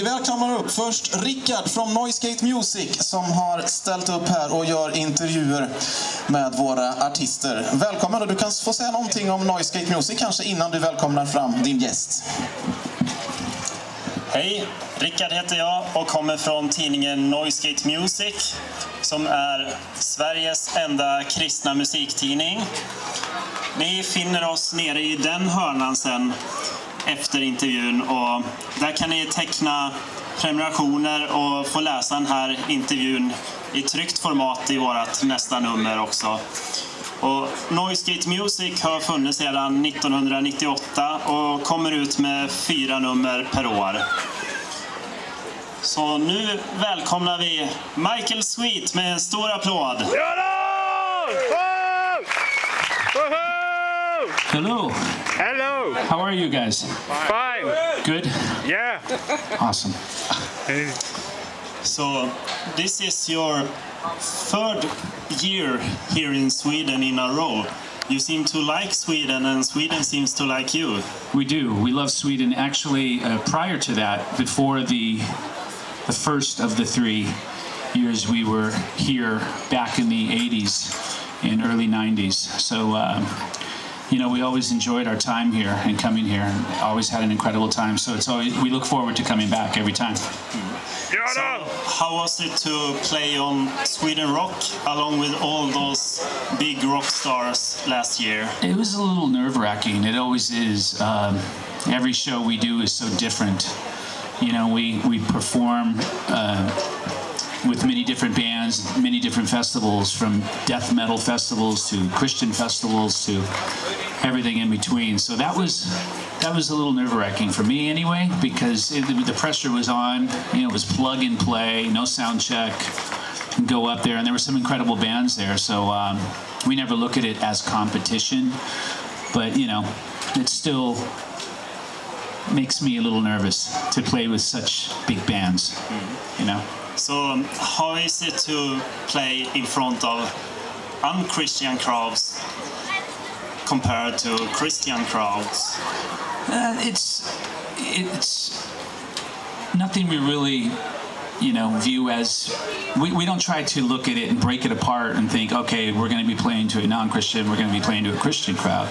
välkomnar upp först Rickard från Noizegate Music som har ställt upp här och gör intervjuer med våra artister. Välkommen, och du kan få säga någonting om Noizegate Music kanske innan du välkomnar fram din gäst. Hej, Rickard heter jag och kommer från tidningen Noizegate Music som är Sveriges enda kristna musiktidning. Ni finner oss nere i den hörnan sen efter intervjun, och där kan ni teckna prenumerationer och få läsa den här intervjun i tryckt format i vårt nästa nummer också. Och Noizegate Music har funnits sedan 1998 och kommer ut med 4 nummer per år. Så nu välkomnar vi Michael Sweet med en stor applåd. Hello. Hello. How are you guys? Fine. Good? Yeah. Awesome. So this is your 3rd year here in Sweden in a row. You seem to like Sweden, and Sweden seems to like you. We do. We love Sweden. Actually, prior to that, before the first of the 3 years we were here back in the 80s and early 90s. So, you know, we always enjoyed our time here and coming here, and always had an incredible time. So it's always, we look forward to coming back every time. So how was it to play on Sweden Rock along with all those big rock stars last year? It was a little nerve-wracking. It always is. Every show we do is so different. You know, we perform with many different bands, many different festivals, from death metal festivals to Christian festivals to everything in between. So that was a little nerve-wracking for me anyway, because the pressure was on. You know, it was plug and play, no sound check, go up there, and there were some incredible bands there. So we never look at it as competition, but you know, it still makes me a little nervous to play with such big bands, you know. So how is it to play in front of unchristian crowds compared to Christian crowds? It's nothing we really, you know, view as, we don't try to look at it and break it apart and think, okay, we're going to be playing to a non-Christian, we're going to be playing to a Christian crowd.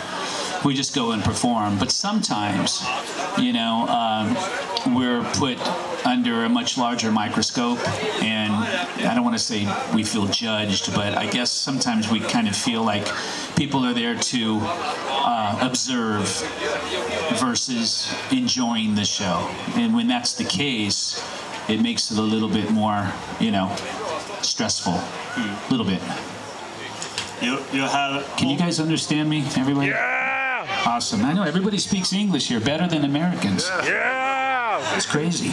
We just go and perform. But sometimes, you know, we're put under a much larger microscope, and I don't want to say we feel judged, but I guess sometimes we kind of feel like people are there to observe versus enjoying the show. And when that's the case, it makes it a little bit more, you know, stressful. A little bit. You have... Can you guys understand me, everybody? Yeah. Awesome. I know everybody speaks English here better than Americans. Yeah. It's crazy.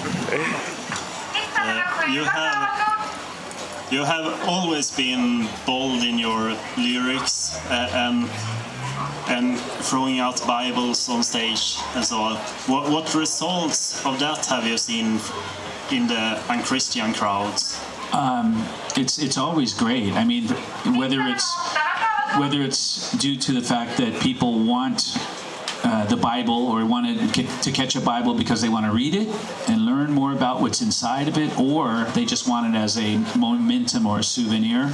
You have always been bold in your lyrics and throwing out Bibles on stage and so on. What results of that have you seen in the unchristian crowds? It's always great. I mean, whether it's due to the fact that people want the Bible, or want to catch a Bible because they want to read it and learn more about what's inside of it, or they just want it as a momentum or a souvenir,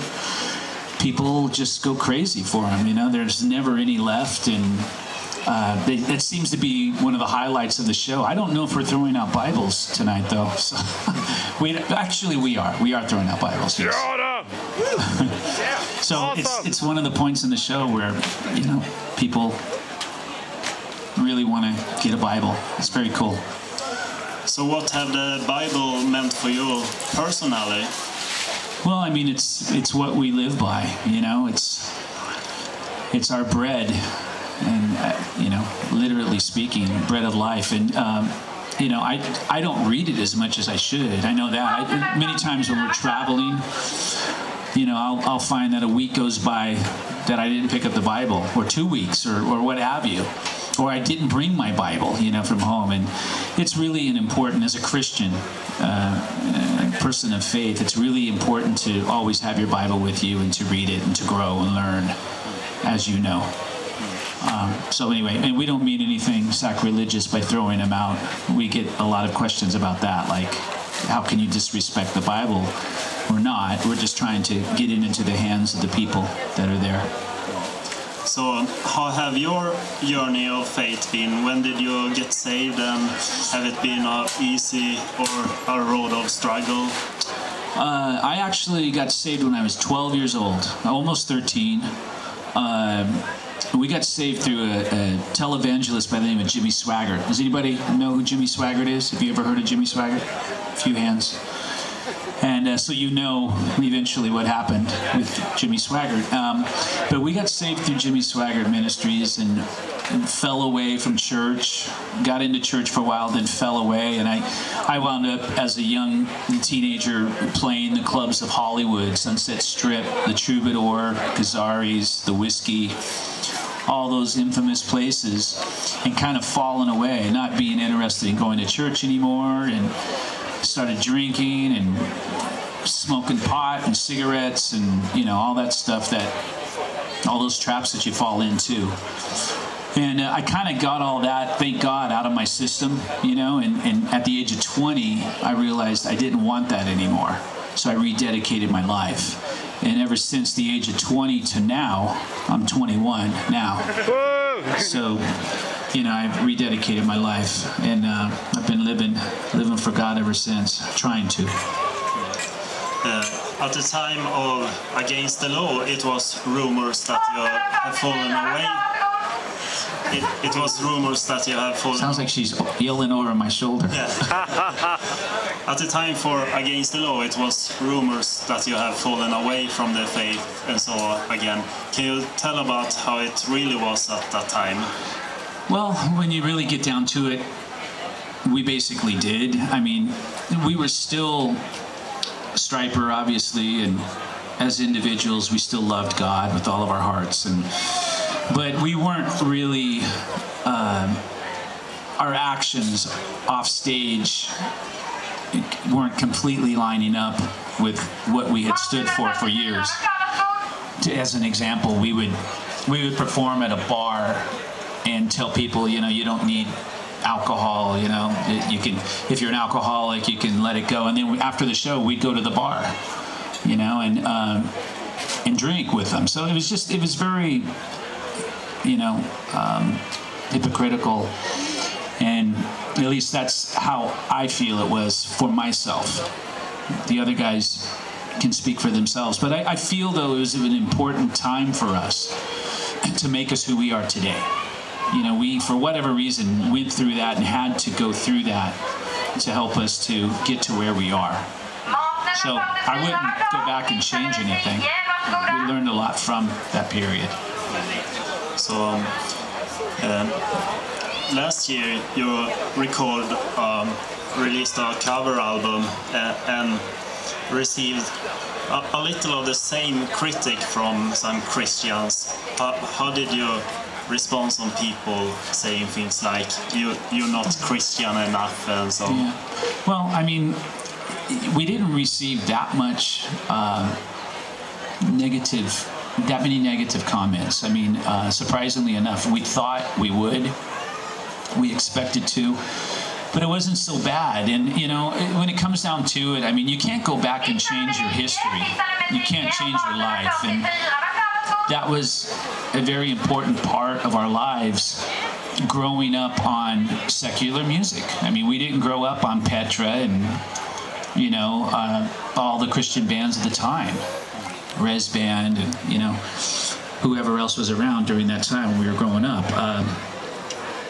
people just go crazy for them. You know, there's never any left, and that seems to be one of the highlights of the show. I don't know if we're throwing out Bibles tonight, though. So we are throwing out Bibles. Yes. So awesome. it's one of the points in the show where, you know, people really want to get a Bible. It's very cool. So what have the Bible meant for you personally? Well, I mean, it's what we live by. You know, it's our bread, and you know, literally speaking, bread of life. And you know, I don't read it as much as I should. I know that. Many times when we're traveling, you know, I'll find that a week goes by that I didn't pick up the Bible, or 2 weeks, or what have you. Or I didn't bring my Bible, you know, from home. And it's really important, as a Christian, person of faith, it's really important to always have your Bible with you and to read it and to grow and learn, as you know. So anyway, and we don't mean anything sacrilegious by throwing them out. We get a lot of questions about that, like, how can you disrespect the Bible? We're not. We're just trying to get it into the hands of the people that are there. So, how have your journey of faith been? When did you get saved, and have it been easy or a road of struggle? I actually got saved when I was 12 years old, almost 13. We got saved through a televangelist by the name of Jimmy Swaggart. Does anybody know who Jimmy Swaggart is? Have you ever heard of Jimmy Swaggart? A few hands. And so you know eventually what happened with Jimmy Swaggart. But we got saved through Jimmy Swaggart Ministries and fell away from church, got into church for a while, then fell away. And I wound up as a young teenager playing the clubs of Hollywood, Sunset Strip, the Troubadour, Gazzari's, the Whiskey, all those infamous places, and kind of fallen away, not being interested in going to church anymore, and started drinking and smoking pot and cigarettes and, you know, all that stuff, all those traps that you fall into. And I kind of got all that, thank God, out of my system, you know, and at the age of 20, I realized I didn't want that anymore. So I rededicated my life. And ever since the age of 20 to now, I'm 21 now. So, you know, I've rededicated my life, and I've been living for God ever since, trying to. At the time of Against the Law, it was rumors that you have fallen away. It was rumors that you have fallen. Sounds like she's yelling over my shoulder. Yeah. At the time for Against the Law, it was rumors that you have fallen away from the faith and so again. Can you tell about how it really was at that time? Well, when you really get down to it, we basically did. I mean, we were still stryper, obviously, and as individuals, we still loved God with all of our hearts, but we weren't really, our actions off stage weren't completely lining up with what we had stood for years. As an example, we would perform at a bar and tell people, you know, you don't need alcohol, you know, you can, if you're an alcoholic, you can let it go. And then after the show, we'd go to the bar, you know, and drink with them. So it was very, you know, hypocritical, and at least that's how I feel it was for myself. The other guys can speak for themselves, but I feel though it was an important time for us to make us who we are today. You know, we, for whatever reason, went through that and had to go through that to help us to get to where we are. So I wouldn't go back and change anything. We learned a lot from that period. So last year you released a cover album and received a little of the same critic from some Christians. How did you respond on people saying things like you're not Christian enough and so on? Yeah. Well, I mean, we didn't receive that much many negative comments. I mean, surprisingly enough, we thought we would. We expected to. But it wasn't so bad. And, you know, when it comes down to it, I mean, you can't go back and change your history. You can't change your life. And that was a very important part of our lives, growing up on secular music. I mean, we didn't grow up on Petra and, you know, all the Christian bands of the time. Res Band and, you know, whoever else was around during that time when we were growing up.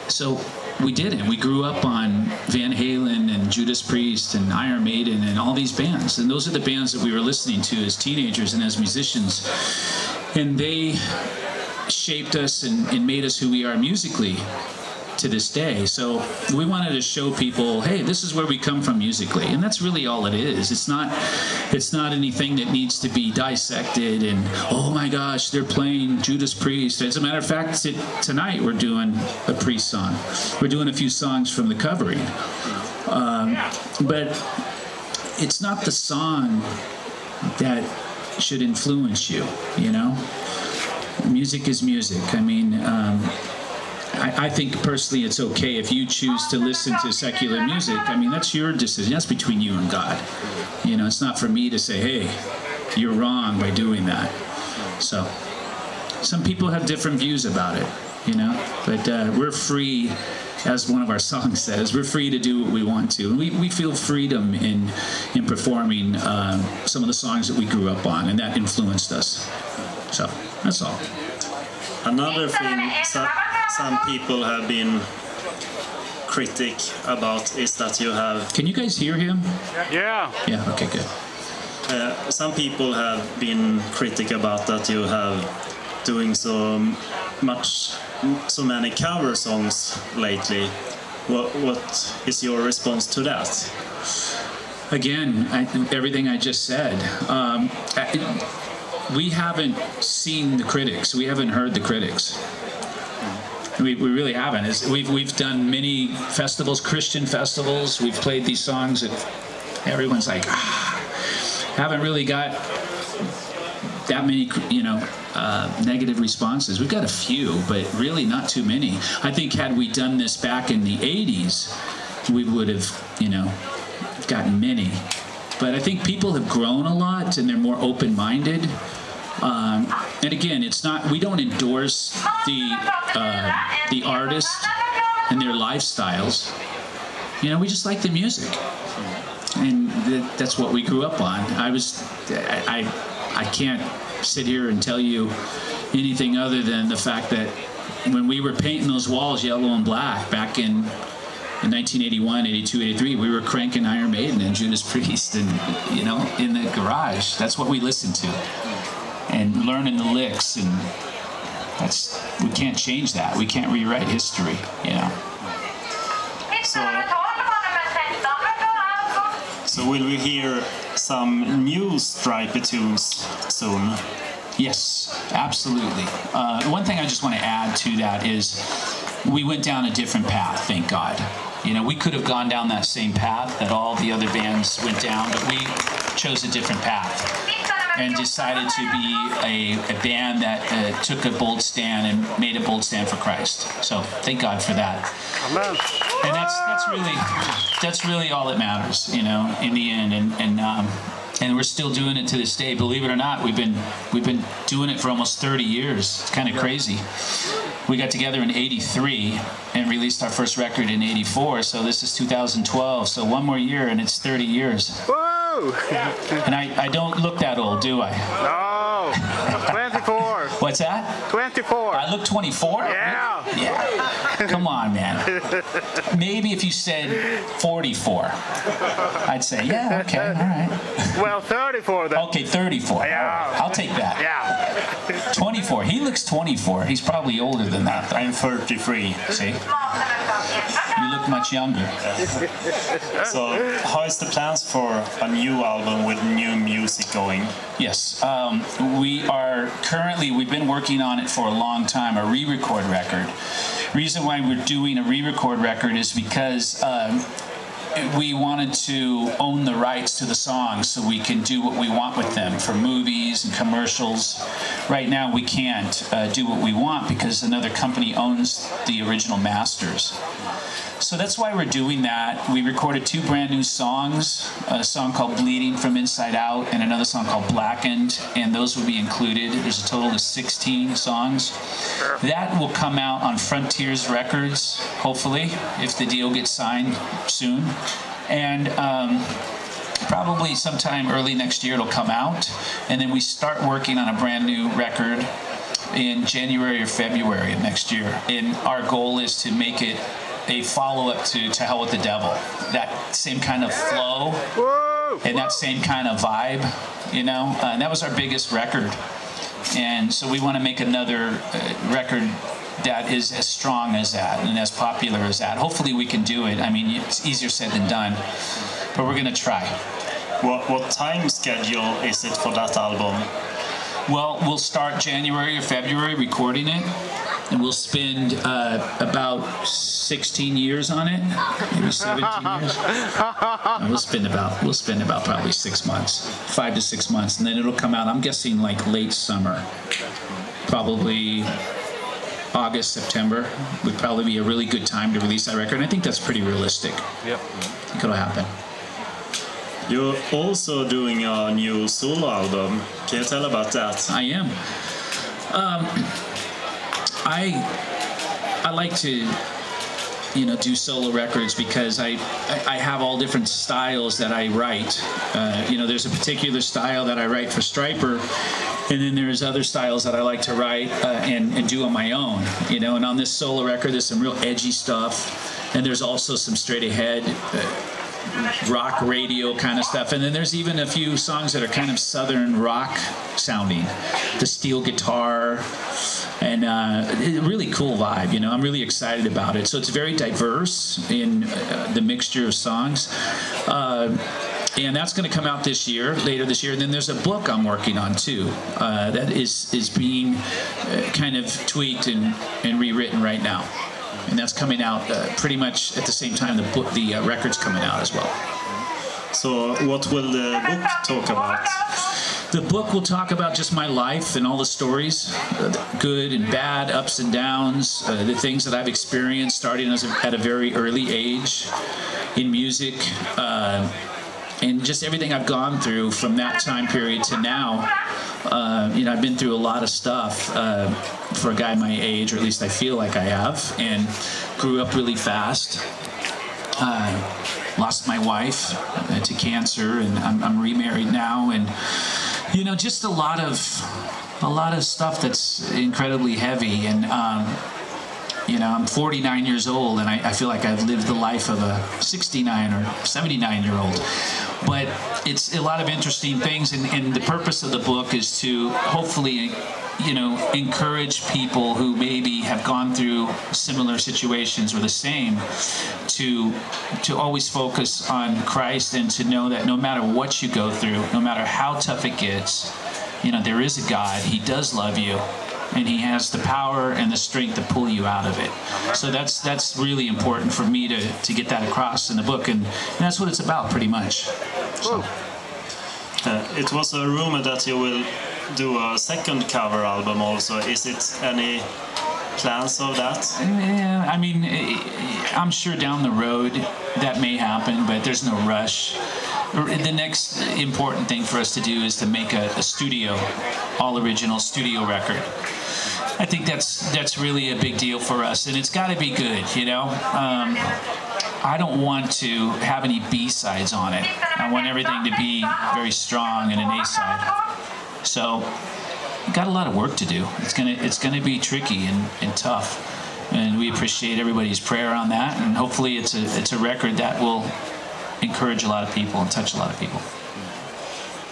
So we didn't. We grew up on Van Halen and Judas Priest and Iron Maiden and all these bands. And those are the bands that we were listening to as teenagers and as musicians. And they shaped us and made us who we are musically to this day. So we wanted to show people, hey, this is where we come from musically. And that's really all it is. It's not anything that needs to be dissected and, oh my gosh, they're playing Judas Priest. As a matter of fact, tonight we're doing a Priest song. We're doing a few songs from the covering. But it's not the song that should influence you, you know? Music is music. I mean, I think personally it's okay if you choose to listen to secular music. I mean, that's your decision. That's between you and God. You know, it's not for me to say, hey, you're wrong by doing that. So some people have different views about it, you know, but we're free, as one of our songs says, we're free to do what we want to. And we feel freedom in performing some of the songs that we grew up on, and that influenced us. So that's all. Another thing some people have been critic about is that you have... Can you guys hear him? Yeah. Yeah, okay, good. Some people have been critic about that you have doing so many cover songs lately. What is your response to that? Again, everything I just said. We haven't seen the critics. We haven't heard the critics. We really haven't. We've done many festivals, Christian festivals. We've played these songs and everyone's like, haven't really got that many, you know, negative responses. We've got a few, but really not too many. I think had we done this back in the 80s, we would have, you know, gotten many. But I think people have grown a lot and they're more open-minded. And again, it's not, we don't endorse the artist and their lifestyles. You know, we just like the music. And that's what we grew up on. I can't sit here and tell you anything other than the fact that when we were painting those walls yellow and black back in 1981, 82, 83, we were cranking Iron Maiden and Judas Priest and, you know, in the garage. That's what we listened to. And learning the licks, and we can't change that. We can't rewrite history, you know. So will we hear some new stryper tunes soon? Yes, absolutely. One thing I just want to add to that is we went down a different path, thank God. You know, we could have gone down that same path that all the other bands went down, but we chose a different path and decided to be a band that took a bold stand and made a bold stand for Christ. So thank God for that. Amen. And that's really all that matters, you know, in the end. And we're still doing it to this day. Believe it or not, we've been doing it for almost 30 years. It's kind of crazy. We got together in '83 and released our first record in '84. So this is 2012. So one more year and it's 30 years. Woo! And I don't look that old, do I? No. 24. What's that? 24. I look 24? Yeah. Yeah. Come on, man. Maybe if you said 44, I'd say, yeah, okay, all right. Well, 34 then. Okay, 34. Yeah. I'll take that. Yeah. 24. He looks 24. He's probably older than that, though. I'm 33. See? You look much younger. So, how is the plans for a new album with new music going? Yes, we've been working on it for a long time, a re-record record. Reason why we're doing a re-record record is because we wanted to own the rights to the songs so we can do what we want with them for movies and commercials. Right now we can't do what we want because another company owns the original masters. So that's why we're doing that. We recorded 2 brand new songs, a song called Bleeding from Inside Out and another song called Blackened, and those will be included. There's a total of 16 songs. That will come out on Frontiers Records, hopefully, if the deal gets signed soon. And probably sometime early next year it'll come out, and then we start working on a brand new record in January or February of next year. And our goal is to make it a follow-up to Hell with the Devil. That same kind of flow and that same kind of vibe, you know. And that was our biggest record. And so we want to make another record that is as strong as that and as popular as that. Hopefully we can do it. I mean, it's easier said than done, but we're going to try. What time schedule is it for that album? Well, we'll start January or February recording it, and we'll spend about 16 years on it, maybe 17 years. And we'll spend about probably 6 months, 5 to 6 months, and then it'll come out. I'm guessing like late summer, probably August, September would probably be a really good time to release that record. And I think that's pretty realistic. Yep. I think it'll happen. You're also doing a new solo album. Can you tell about that? I am. I like to, do solo records because I have all different styles that I write. There's a particular style that I write for Stryper, and then there's other styles that I like to write and do on my own. And on this solo record, there's some real edgy stuff, and there's also some straight ahead rock radio kind of stuff, and then there's even a few songs that are kind of southern rock sounding, the steel guitar, and a really cool vibe. I'm really excited about it. So it's very diverse in the mixture of songs, and that's going to come out later this year. And then there's a book I'm working on too that is being kind of tweaked and rewritten right now. And that's coming out pretty much at the same time the record's coming out as well. So what will the book talk about? The book will talk about just my life and all the stories, good and bad, ups and downs, the things that I've experienced starting at a very early age in music, and just everything I've gone through from that time period to now. I've been through a lot of stuff for a guy my age, or at least I feel like I have, and grew up really fast. Lost my wife to cancer, and I'm remarried now, and just a lot of stuff that's incredibly heavy. And I'm 49 years old, and I feel like I've lived the life of a 69 or 79-year-old. But it's a lot of interesting things, and the purpose of the book is to hopefully, encourage people who maybe have gone through similar situations or the same to always focus on Christ, and to know that no matter what you go through, no matter how tough it gets, there is a God. He does love you, and He has the power and the strength to pull you out of it. So that's really important for me to get that across in the book, and that's what it's about pretty much. So. It was a rumor that you will do a second cover album also. Is it any plans of that? Yeah, I'm sure down the road that may happen, but there's no rush. The next important thing for us to do is to make a all original studio record. I think that's really a big deal for us, and it's got to be good. I don't want to have any B-sides on it. I want everything to be very strong and an A-side. So, we've got a lot of work to do. It's gonna be tricky and tough, and we appreciate everybody's prayer on that. And hopefully, it's a record that will encourage a lot of people and touch a lot of people.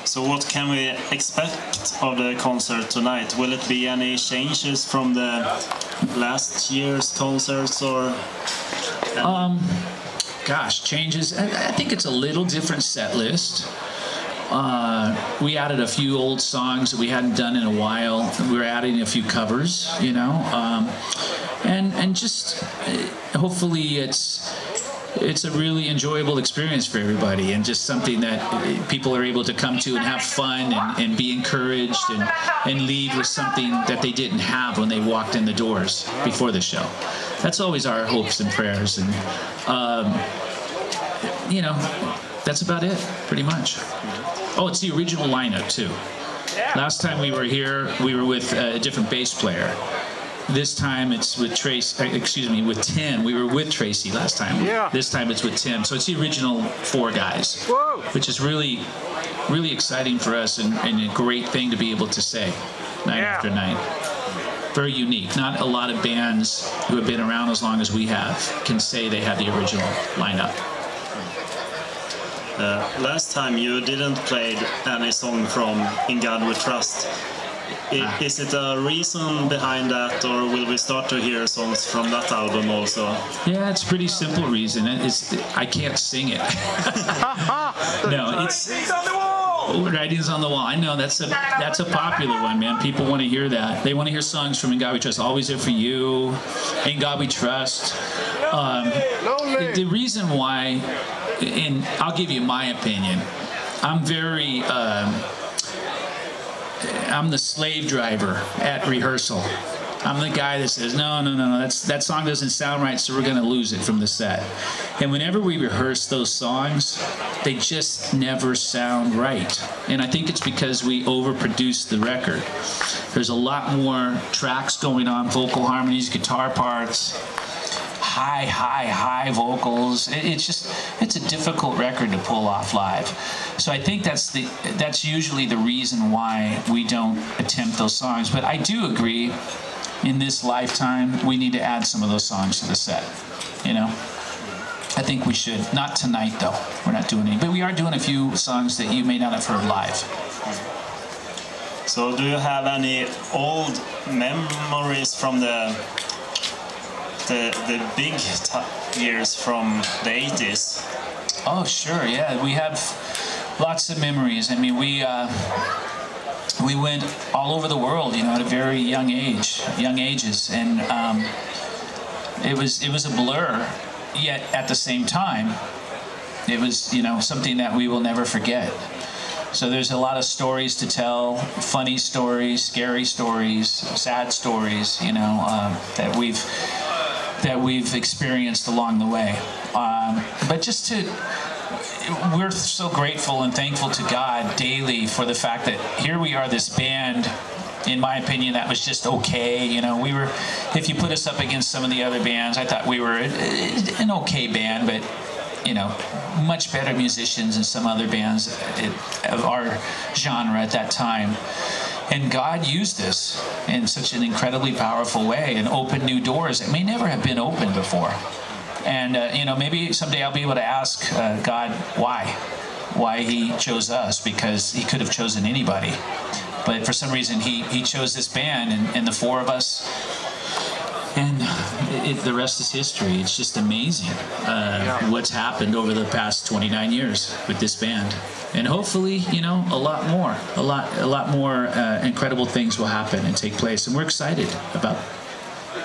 So, what can we expect of the concert tonight? Will it be any changes from the last year's concerts, or? Gosh, changes. I think it's a little different set list. We added a few old songs that we hadn't done in a while. We're adding a few covers, and just hopefully it's a really enjoyable experience for everybody, and just something that people are able to come to and have fun and be encouraged and leave with something that they didn't have when they walked in the doors before the show. That's always our hopes and prayers, and that's about it, pretty much. Oh, it's the original lineup too. Last time we were here, we were with a different bass player. This time it's with with Tim. We were with Tracy last time. Yeah. This time it's with Tim. So it's the original 4 guys. Whoa. Which is really, really exciting for us, and a great thing to be able to say night after night. Very unique. Not a lot of bands who have been around as long as we have can say they have the original lineup. Last time you didn't play any song from In God We Trust. Is it a reason behind that, or will we start to hear songs from that album also? Yeah, it's a pretty simple reason. I can't sing it. No, it's Writings on the Wall. I know that's a popular one, man. People want to hear that. They want to hear songs from In God We Trust. Always There for You, In God We Trust. The reason why, and I'll give you my opinion. I'm the slave driver at rehearsal. I'm the guy that says, no, that song doesn't sound right, so we're going to lose it from the set. And whenever we rehearse those songs, they just never sound right. And I think it's because we overproduce the record. There's a lot more tracks going on, vocal harmonies, guitar parts, high vocals. It's a difficult record to pull off live. So I think that's usually the reason why we don't attempt those songs. But I do agree, in this lifetime, we need to add some of those songs to the set, you know? I think we should. Not tonight, though. We're not doing any. But we are doing a few songs that you may not have heard live. So do you have any old memories from the big years from the 80s? Oh, sure, yeah. We have lots of memories. I mean, we went all over the world, you know, at a very young ages, and it was a blur. Yet at the same time, it was, you know, something that we will never forget. So there's a lot of stories to tell, funny stories, scary stories, sad stories, you know, that we've experienced along the way. But we're so grateful and thankful to God daily for the fact that here we are, this band, in my opinion, that was just okay. You know, if you put us up against some of the other bands, I thought we were an okay band, but, you know, much better musicians than some other bands of our genre at that time. And God used this in such an incredibly powerful way and opened new doors that may never have been opened before. And, you know, maybe someday I'll be able to ask God why he chose us, because he could have chosen anybody. But for some reason, he chose this band and the four of us, and the rest is history. It's just amazing what's happened over the past 29 years with this band. And hopefully, you know, a lot more incredible things will happen and take place. And we're excited about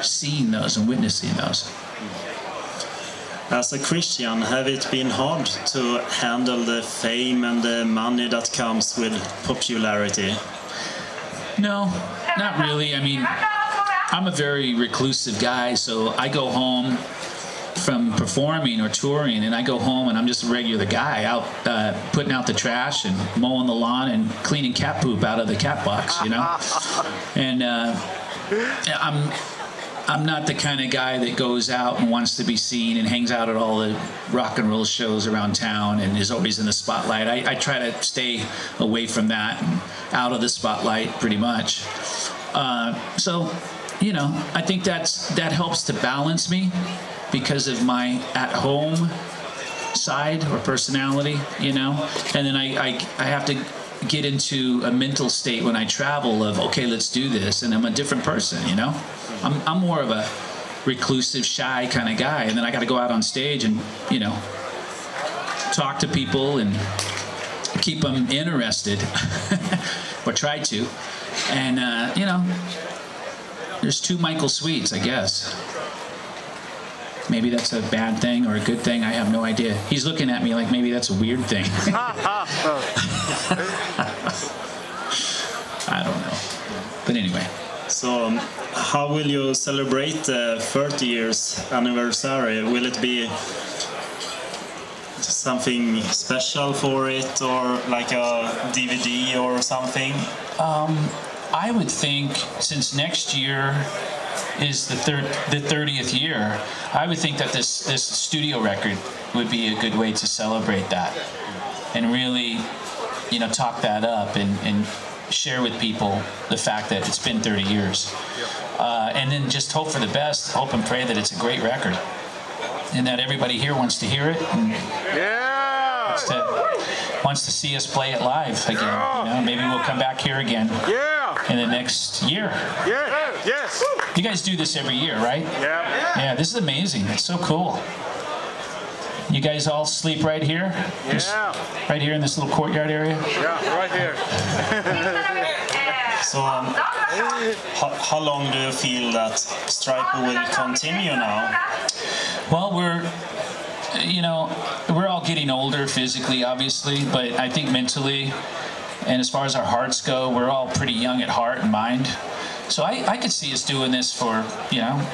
seeing those and witnessing those. As a Christian, have it been hard to handle the fame and the money that comes with popularity? No, not really. I mean, I'm a very reclusive guy, so I go home from performing or touring, and I go home and I'm just a regular guy out putting out the trash and mowing the lawn and cleaning cat poop out of the cat box, you know? And I'm not the kind of guy that goes out and wants to be seen and hangs out at all the rock and roll shows around town and is always in the spotlight. I try to stay away from that and out of the spotlight pretty much. So, you know, I think that helps to balance me because of my at-home side or personality, you know? And then I have to get into a mental state when I travel of, okay, let's do this, and I'm a different person, you know? I'm more of a reclusive, shy kind of guy, and then I got to go out on stage and, you know, talk to people and keep them interested, or try to. And, you know, there's two Michael Sweets, I guess. Maybe that's a bad thing or a good thing, I have no idea. He's looking at me like maybe that's a weird thing. I don't know. But anyway. So, how will you celebrate the 30 years anniversary? Will it be something special for it, or like a DVD or something? I would think, since next year is the 30th year, I would think that this studio record would be a good way to celebrate that and really, you know, talk that up and share with people the fact that it's been 30 years. And then just hope for the best, hope and pray that it's a great record and that everybody here wants to hear it and wants to see us play it live again. You know, maybe we'll come back here again in the next year. Yes. You guys do this every year, right? Yeah, this is amazing. It's so cool. You guys all sleep right here? Right here in this little courtyard area? Yeah, right here. So, how long do you feel that Stryper will continue now? Well, we're all getting older physically, obviously, but I think mentally, and as far as our hearts go, we're all pretty young at heart and mind. So I could see us doing this for, you know,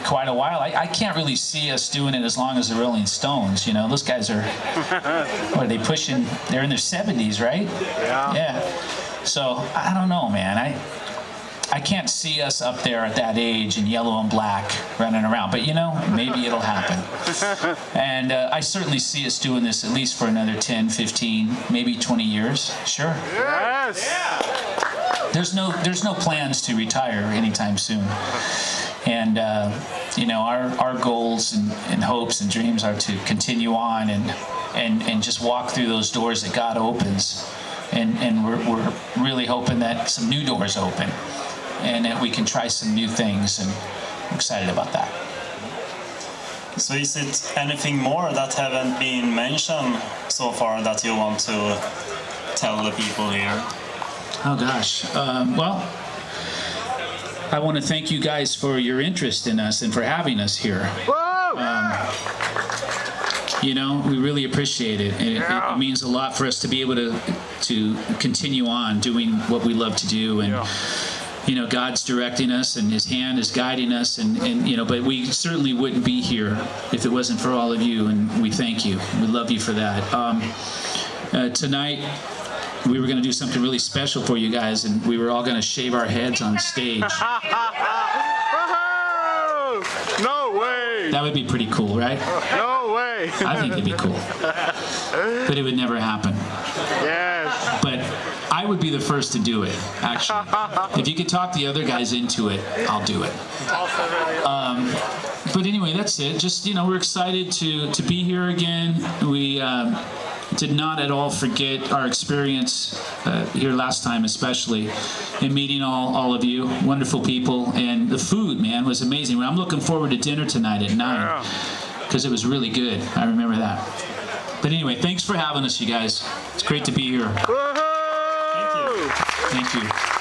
quite a while. I can't really see us doing it as long as the Rolling Stones. You know, those guys are, what are they pushing? They're in their 70s, right? Yeah. Yeah. So I don't know, man. I can't see us up there at that age in yellow and black running around, but you know, maybe it'll happen. And I certainly see us doing this at least for another 10, 15, maybe 20 years. Sure. Yes. There's no plans to retire anytime soon. And you know, our goals and hopes and dreams are to continue on and just walk through those doors that God opens. And we're really hoping that some new doors open and that we can try some new things, and I'm excited about that. So is it anything more that haven't been mentioned so far that you want to tell the people here? Oh gosh, well, I want to thank you guys for your interest in us and for having us here. You know, we really appreciate it. It means a lot for us to be able to continue on doing what we love to do, and you know, God's directing us and His hand is guiding us, and you know, but we certainly wouldn't be here if it wasn't for all of you, and we thank you. We love you for that. Tonight, we were going to do something really special for you guys, and we were all going to shave our heads on stage. No way! That would be pretty cool, right? No way! I think it'd be cool. But it would never happen. Yes. But I would be the first to do it, actually. If you could talk the other guys into it, I'll do it. But anyway, that's it. Just, you know, we're excited to be here again. We did not at all forget our experience here last time, especially in meeting all of you, wonderful people, and the food, man, was amazing. I'm looking forward to dinner tonight at 9 because it was really good. I remember that. But anyway, thanks for having us, you guys. It's great to be here. Woohoo! Thank you.